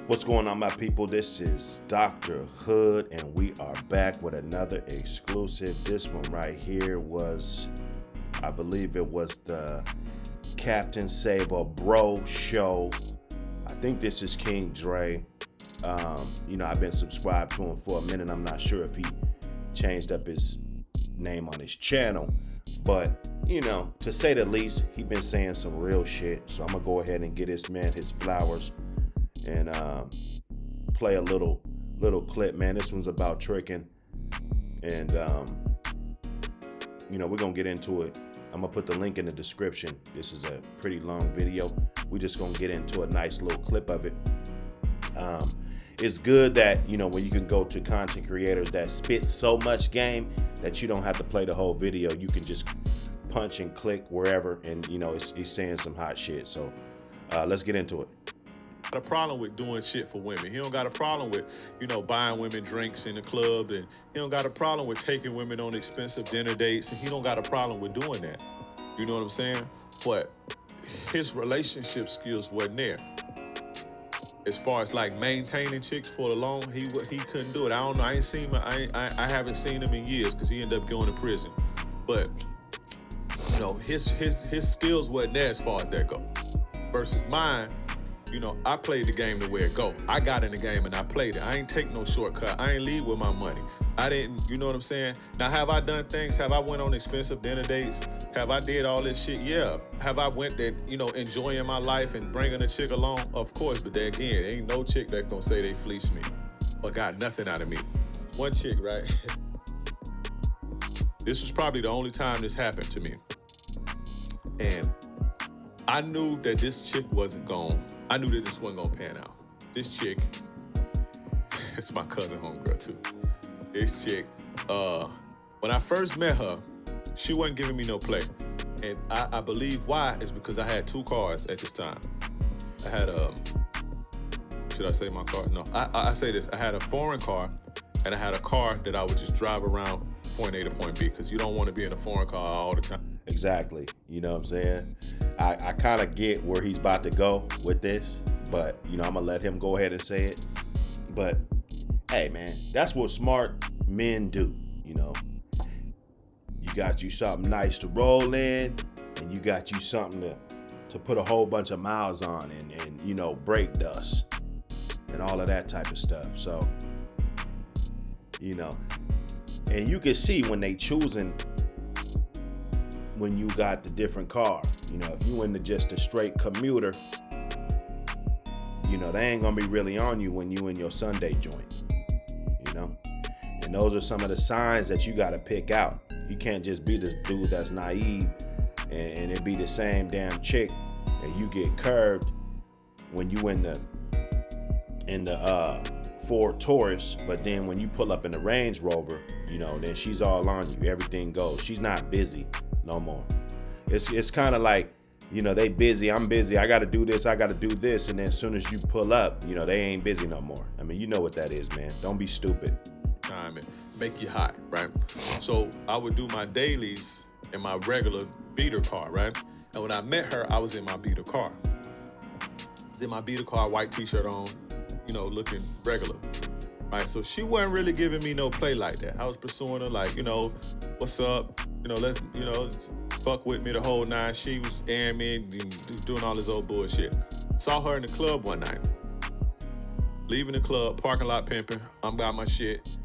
What's going on, my people? This is Dr. Hood, and we are back with another exclusive. This one right here was, I believe it was the Captain Save a Bro show. I think this is King DRE. I've been subscribed to him for a minute. I'm not sure if he changed up his name on his channel, but to say the least, he been saying some real shit. So I'm gonna go ahead and get this man his flowers and play a little clip, man. This one's about tricking, and we're gonna get into it. I'm gonna put the link in the description. This is a pretty long video. We're just gonna get into a nice little clip of it. It's good that when you can go to content creators that spit so much game that you don't have to play the whole video. You can just punch and click wherever, and he's saying some hot shit. So let's get into it. A problem with doing shit for women. He don't got a problem with, buying women drinks in the club, and he don't got a problem with taking women on expensive dinner dates, and he don't got a problem with doing that. You know what I'm saying? But his relationship skills wasn't there. As far as like maintaining chicks for the long, he couldn't do it. I don't know. I ain't seen him. I haven't seen him in years because he ended up going to prison. But his skills wasn't there as far as that go. Versus mine. I played the game the way it go. I got in the game and I played it. I ain't take no shortcut. I ain't leave with my money. I didn't, you know what I'm saying? Now, have I done things? Have I went on expensive dinner dates? Have I did all this shit? Yeah. Have I went there, enjoying my life and bringing a chick along? Of course, but there again, ain't no chick that gonna say they fleeced me or got nothing out of me. One chick, right? This was probably the only time this happened to me. And I knew that this chick wasn't gone. I knew that this wasn't gonna pan out. This chick, it's my cousin homegirl too. This chick, when I first met her, she wasn't giving me no play. And I believe why is because I had two cars at this time. I had should I say my car? No, I say this, I had a foreign car and I had a car that I would just drive around point A to point B, because you don't want to be in a foreign car all the time. Exactly. You know what I'm saying? I kind of get where he's about to go with this, but I'm gonna let him go ahead and say it. But hey, man, that's what smart men do. You got you something nice to roll in, and you got you something to put a whole bunch of miles on, and brake dust and all of that type of stuff. So and you can see when they choosing, when you got the different car. If you into just a straight commuter, they ain't gonna be really on you when you in your Sunday joint. And those are some of the signs that you gotta pick out. You can't just be this dude that's naive and it be the same damn chick, and you get curved when you in the Ford Taurus, but then when you pull up in the Range Rover, then she's all on you. Everything goes. She's not busy no more. It's kind of like, they busy, I'm busy, I gotta do this, and then as soon as you pull up, they ain't busy no more. I mean, you know what that is, man. Don't be stupid. Time and make you hot, right? So I would do my dailies in my regular beater car, right? And when I met her, I was in my beater car. I was in my beater car, white t-shirt on, looking regular, right? So she wasn't really giving me no play like that. I was pursuing her like, what's up? Let's, fuck with me the whole nine. She was airing me and doing all this old bullshit. Saw her in the club one night. Leaving the club, parking lot pimping. I'm got my shit.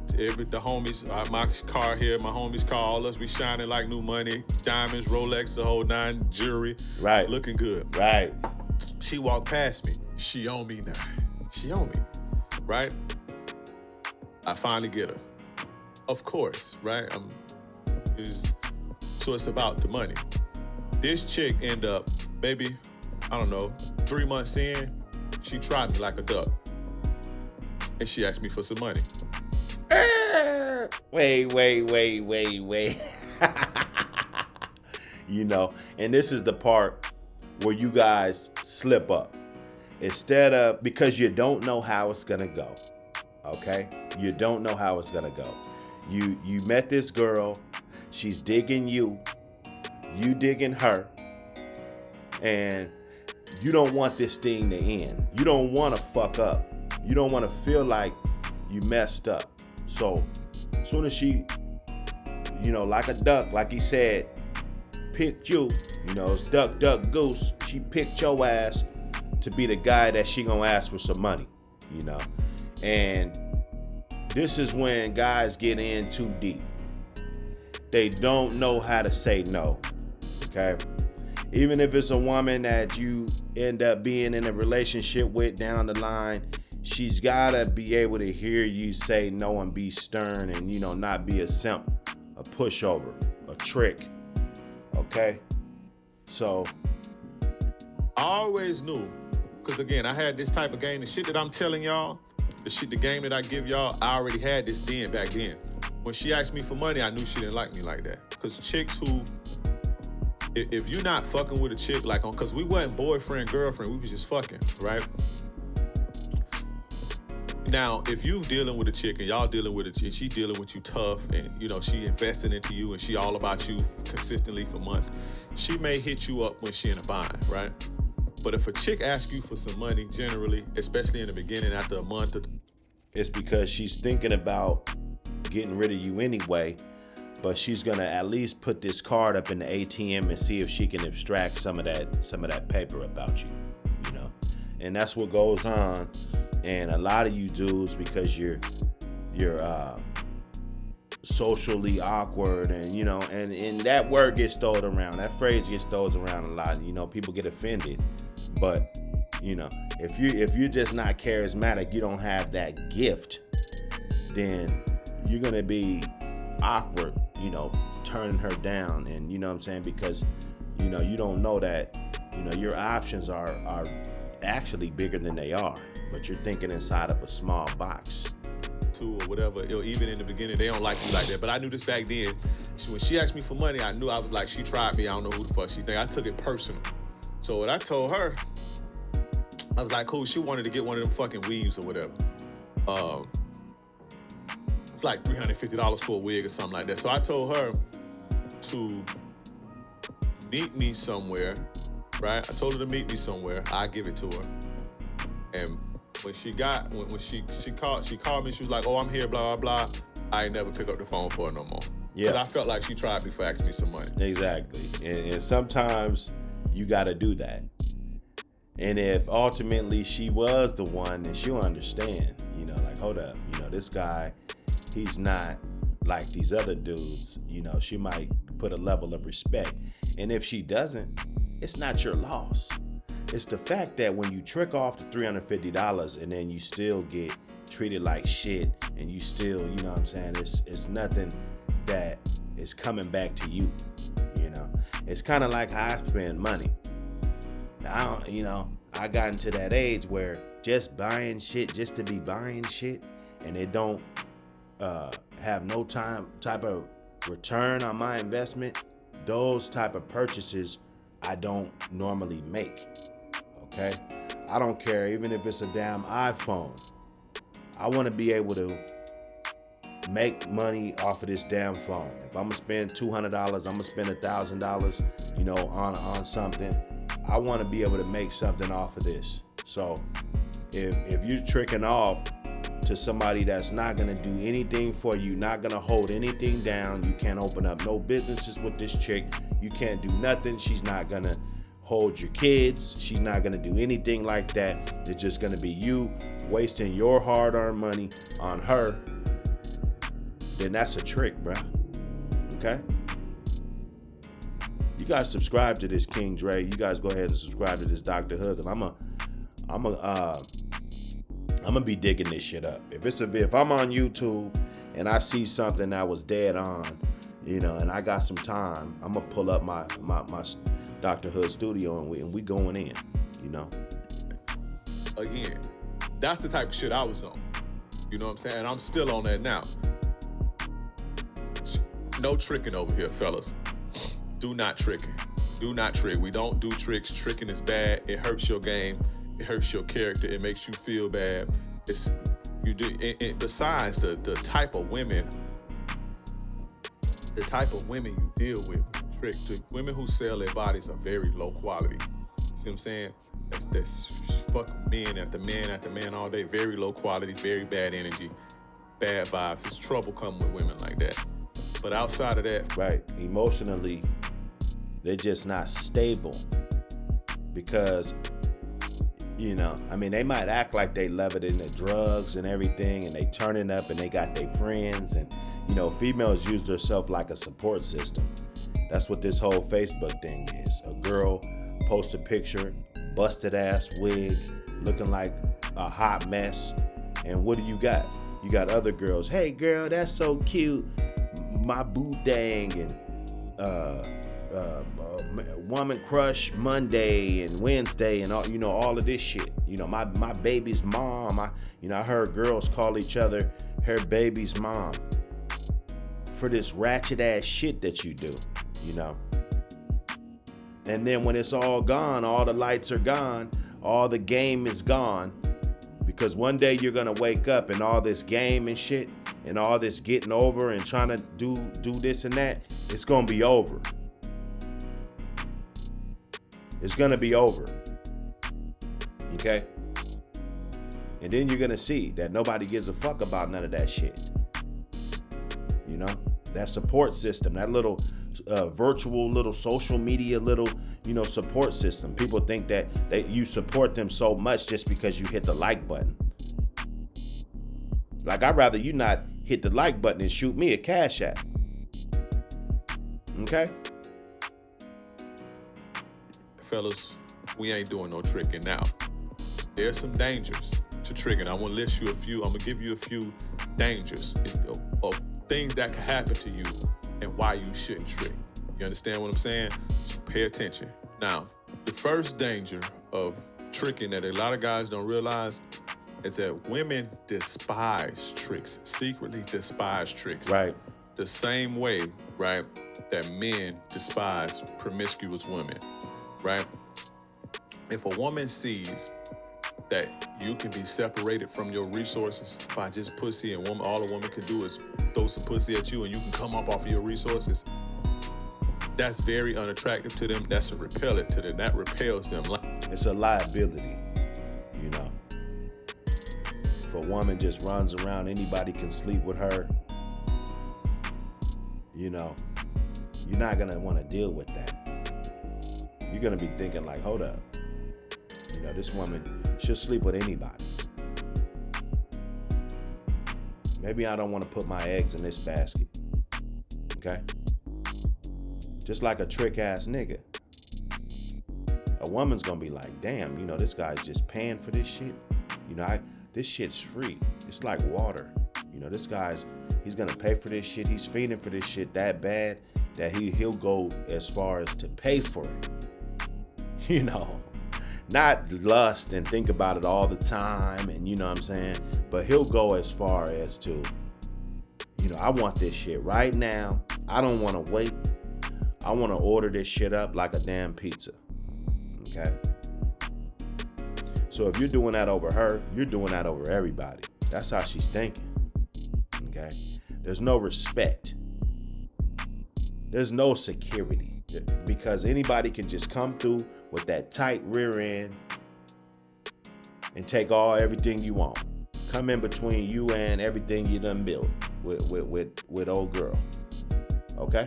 The homies, my car here, my homies' car, all us, we shining like new money. Diamonds, Rolex, the whole nine, jewelry. Right. Looking good. Right. She walked past me. She on me now. She on me, right? I finally get her. Of course, right? So it's about the money. This chick end up, maybe, I don't know, 3 months in, she tried me like a duck. And she asked me for some money. Wait. And this is the part where you guys slip up. Instead of, because you don't know how it's gonna go, okay? You don't know how it's gonna go. You met this girl, she's digging you digging her, and you don't want this thing to end. You don't want to fuck up. You don't want to feel like you messed up. So as soon as she, like a duck, like he said, picked you, it's duck, duck, goose. She picked your ass to be the guy that she gonna ask for some money, And this is when guys get in too deep. They don't know how to say no, okay? Even if it's a woman that you end up being in a relationship with down the line, she's gotta be able to hear you say no and be stern and, not be a simp, a pushover, a trick, okay? So I always knew, because again, I had this type of game. The shit that I'm telling y'all, the game that I give y'all, I already had this back then. When she asked me for money, I knew she didn't like me like that. Because chicks who, if you're not fucking with a chick, because we wasn't boyfriend, girlfriend, we was just fucking, right? Now, if you dealing with a chick and y'all dealing with a chick, she dealing with you tough and, she investing into you and she all about you consistently for months, she may hit you up when she in a bind, right? But if a chick asks you for some money, generally, especially in the beginning after a month, it's because she's thinking about getting rid of you anyway, but she's gonna at least put this card up in the ATM and see if she can extract some of that paper about you, and that's what goes on. And a lot of you dudes, because you're socially awkward and and that word gets thrown around, that phrase gets thrown around a lot, people get offended, but if you're just not charismatic, you don't have that gift, then you're gonna be awkward, turning her down, and you know what I'm saying, because you don't know that your options are actually bigger than they are, but you're thinking inside of a small box. Or whatever, even in the beginning, they don't like you like that. But I knew this back then. When she asked me for money, I knew I was like, she tried me. I don't know who the fuck she think. I took it personal. So what I told her, I was like, cool. She wanted to get one of them fucking weaves or whatever. It's like $350 for a wig or something like that. So I told her to meet me somewhere, right? I told her to meet me somewhere. I give it to her. And when she called me, she was like, oh, I'm here, blah, blah, blah. I ain't never pick up the phone for her no more. Yeah. Because I felt like she tried me for asking me some money. Exactly. And sometimes you got to do that. And if ultimately she was the one, then she'll understand, hold up, this guy, he's not like these other dudes, she might put a level of respect. And if she doesn't, it's not your loss. It's the fact that when you trick off the $350 and then you still get treated like shit and you still, what I'm saying, it's nothing that is coming back to you, It's kind of like how I spend money. I got into that age where just buying shit just to be buying shit and it don't have no type of return on my investment, those type of purchases I don't normally make. Okay? I don't care, even if it's a damn iPhone. I want to be able to make money off of this damn phone. If I'm gonna spend $200, I'm gonna spend $1,000, on something. I want to be able to make something off of this. So if you're tricking off to somebody that's not gonna do anything for you, not gonna hold anything down, you can't open up no businesses with this chick, you can't do nothing, she's not gonna hold your kids, she's not gonna do anything like that, it's just gonna be you wasting your hard-earned money on her, then that's a trick, bruh. Okay? You guys subscribe to this King Dre. You guys go ahead and subscribe to this Dr. Hood, because I'm gonna be digging this shit up. If I'm on YouTube and I see something that was dead on, and I got some time, I'm gonna pull up my Dr. Hood studio and we going in, Again, that's the type of shit I was on. You know what I'm saying? And I'm still on that now. No tricking over here, fellas. Do not tricking. Do not trick. We don't do tricks. Tricking is bad. It hurts your game. It hurts your character. It makes you feel bad. Besides the type of women you deal with, trick. The women who sell their bodies are very low quality. See what I'm saying? that's fuck man after man after man all day. Very low quality, very bad energy, bad vibes. It's trouble coming with women like that. But outside of that, right, emotionally, they're just not stable because, you know, I mean, they might act like they love it in the drugs and everything, and they turning up and they got their friends, and, you know, females use themselves like a support system. That's what this whole Facebook thing is. A girl posts a picture, busted ass wig, looking like a hot mess, and what do you got? You got other girls, hey girl, that's so cute, my boo dang, and woman crush Monday and Wednesday and all, you know, all of this shit. You know, my baby's mom. I heard girls call each other her baby's mom for this ratchet ass shit that you do, you know. And then when it's all gone, all the lights are gone, all the game is gone, because one day you're gonna wake up and all this game and shit and all this getting over and trying to do this and that, it's gonna be over. It's gonna be over. Okay? And then you're gonna see that nobody gives a fuck about none of that shit. You know? That support system, that little virtual little social media little, you know, support system. People think that you support them so much just because you hit the like button. Like, I'd rather you not hit the like button and shoot me a cash app. Okay? fellas, we ain't doing no tricking now. There's some dangers to tricking. I want to list you a few. I'm gonna give you a few dangers of things that can happen to you and why you shouldn't trick. You understand what I'm saying? So pay attention. Now, the first danger of tricking that a lot of guys don't realize is that women despise tricks, secretly despise tricks. Right. The same way, right, that men despise promiscuous women, right? If a woman sees that you can be separated from your resources by just pussy, and all a woman can do is throw some pussy at you and you can come up off of your resources, that's very unattractive to them. That's a repellent to them. That repels them. It's a liability, you know. If a woman just runs around, anybody can sleep with her, you know, you're not gonna want to deal with that. You're gonna be thinking like, hold up, you know, this woman should sleep with anybody. Maybe I don't want to put my eggs in this basket. Okay? Just like a trick ass nigga. A woman's gonna be like, damn, you know, this guy's just paying for this shit. You know, this shit's free. It's like water. You know, this guy's, he's gonna pay for this shit. He's feeding for this shit that bad that he'll go as far as to pay for it. You know, not lust and think about it all the time, and you know what I'm saying, but he'll go as far as to, you know, I want this shit right now. I don't want to wait. I want to order this shit up like a damn pizza. Okay? So if you're doing that over her, you're doing that over everybody. That's how she's thinking. Okay? There's no respect. There's no security, because anybody can just come through with that tight rear end and take everything you want. Come in between you and everything you done built with old girl. Okay?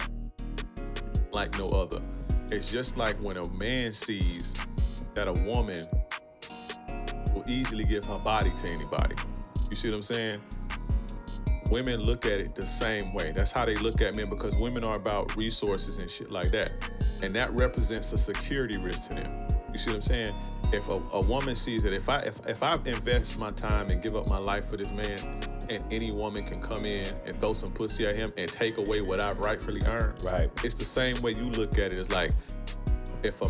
Like no other. It's just like when a man sees that a woman will easily give her body to anybody. You see what I'm saying? Women look at it the same way. That's how they look at men, because women are about resources and shit like that. And that represents a security risk to them. You see what I'm saying? If a woman sees that if I invest my time and give up my life for this man, and any woman can come in and throw some pussy at him and take away what I've rightfully earned, right? It's the same way you look at it. It's like, if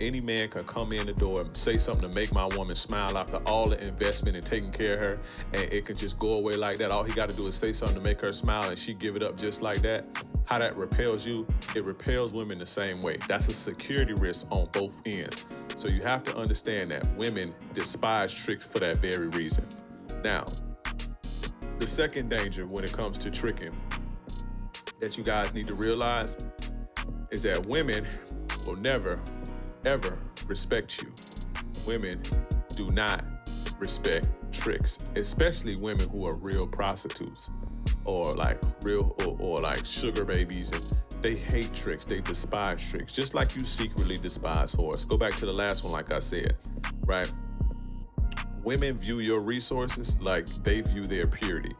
any man can come in the door and say something to make my woman smile after all the investment and taking care of her, and it can just go away like that, all he got to do is say something to make her smile and she give it up just like that, how that repels you, it repels women the same way. That's a security risk on both ends. So you have to understand that women despise tricks for that very reason. Now, the second danger when it comes to tricking that you guys need to realize is that women will never, ever respect you. women do not respect tricks, especially women who are real prostitutes or like real or like sugar babies, and they hate tricks. They despise tricks, just like you secretly despise whores. Go back to the last one, like I said, right? Women view your resources like they view their purity,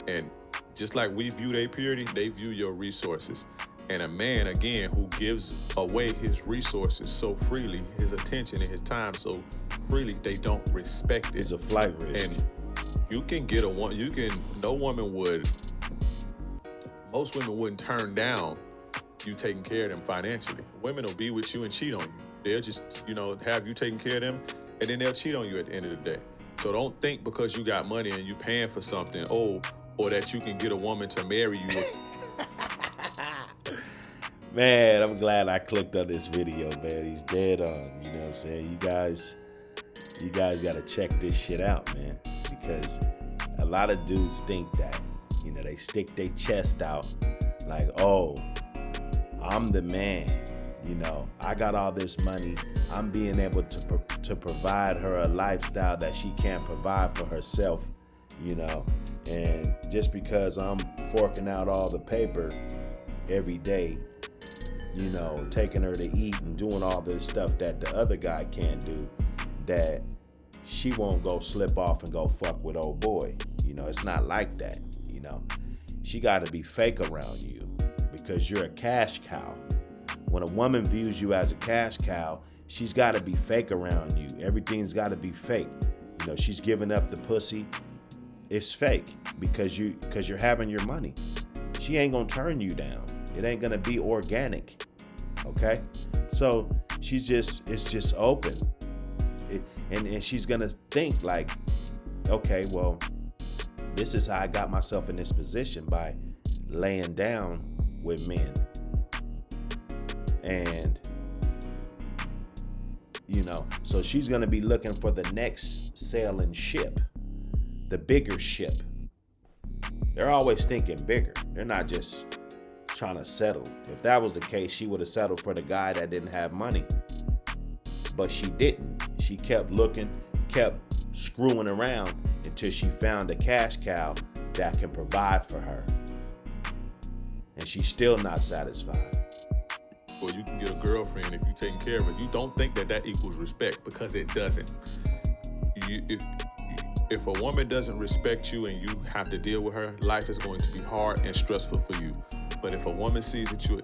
and just like we view their purity, they view your resources. And a man, again, who gives away his resources so freely, his attention and his time so freely, they don't respect it. It's a flight risk. And you can get most women wouldn't turn down you taking care of them financially. Women will be with you and cheat on you. They'll just, have you taking care of them, and then they'll cheat on you at the end of the day. So don't think because you got money and you paying for something, or that you can get a woman to marry you. Man, I'm glad I clicked on this video, man. He's dead on. You know what I'm saying? You guys got to check this shit out, man. Because a lot of dudes think that, they stick their chest out like, oh, I'm the man. I got all this money. I'm being able to provide her a lifestyle that she can't provide for herself, And just because I'm forking out all the paper every day, taking her to eat and doing all this stuff that the other guy can't do, that she won't go slip off and go fuck with old boy. It's not like that. She got to be fake around you because you're a cash cow. When a woman views you as a cash cow, she's got to be fake around you. Everything's got to be fake. She's giving up the pussy. It's fake because you're having your money. She ain't gonna turn you down. It ain't gonna be organic. Okay? So it's just open. And she's gonna think like, okay, well, this is how I got myself in this position, by laying down with men. And so she's gonna be looking for the next sailing ship, the bigger ship. They're always thinking bigger. They're not just trying to settle. If that was the case, she would have settled for the guy that didn't have money. But she didn't. She kept looking, kept screwing around until she found a cash cow that can provide for her. And she's still not satisfied. Or you can get a girlfriend if you're taking care of her. You don't think that equals respect, because it doesn't. If a woman doesn't respect you and you have to deal with her, life is going to be hard and stressful for you. But if a woman sees that you're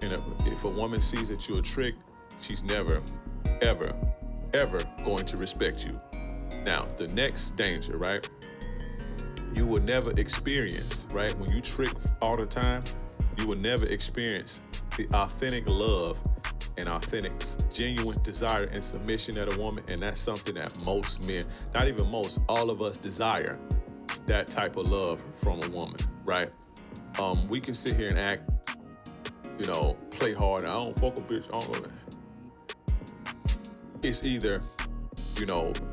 a trick, she's never, ever, ever going to respect you. Now, the next danger, right? You will never experience, right? When you trick all the time, you will never experience the authentic love and authentic, genuine desire and submission at a woman. And that's something that most men, not even most, all of us desire that type of love from a woman, right? We can sit here and act, play hard. I don't fuck a bitch. It's either,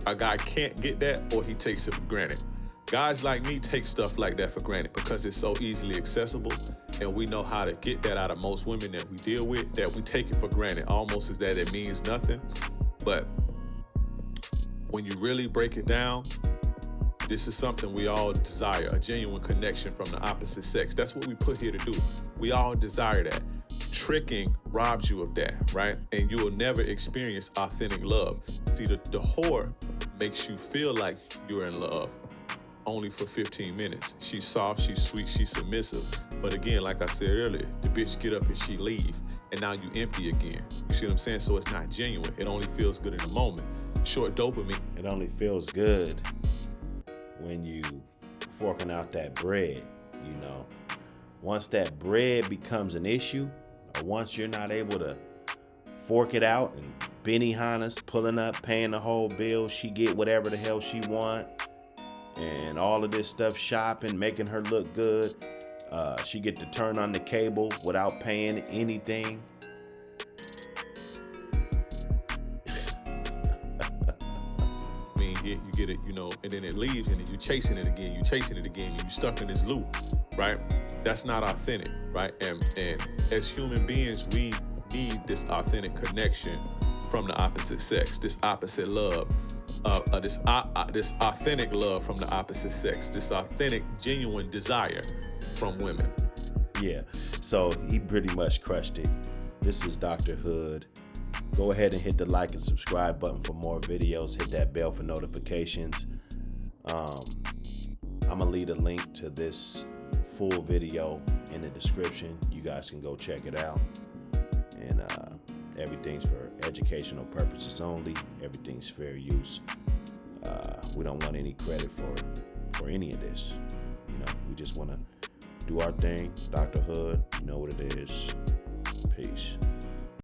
a guy can't get that or he takes it for granted. Guys like me take stuff like that for granted because it's so easily accessible, and we know how to get that out of most women that we deal with, that we take it for granted, almost as that it means nothing. But when you really break it down, this is something we all desire, a genuine connection from the opposite sex. That's what we put here to do. We all desire that. Tricking robs you of that, right? And you will never experience authentic love. See, the whore makes you feel like you're in love only for 15 minutes. She's soft, she's sweet, she's submissive. But again, like I said earlier, the bitch get up and she leave, and now you empty again. You see what I'm saying? So it's not genuine. It only feels good in the moment. Short dopamine. It only feels good when you forking out that bread, Once that bread becomes an issue, or once you're not able to fork it out and Benihana's pulling up, paying the whole bill, she get whatever the hell she want, and all of this stuff, shopping, making her look good. She get to turn on the cable without paying anything. You get it, and then it leaves, and then you're chasing it again, and you're stuck in this loop, right? That's not authentic, right? And as human beings, we need this authentic connection from the opposite sex, this opposite love. this authentic love from the opposite sex, this authentic, genuine desire from women. Yeah, so he pretty much crushed it. This is Dr. Hood. Go ahead and hit the like and subscribe button for more videos. Hit that bell for notifications. I'm gonna leave a link to this full video in the description. You guys can go check it out. And everything's for educational purposes only. Everything's fair use. We don't want any credit for any of this. You know, we just want to do our thing. Dr. Hood, you know what it is. Peace.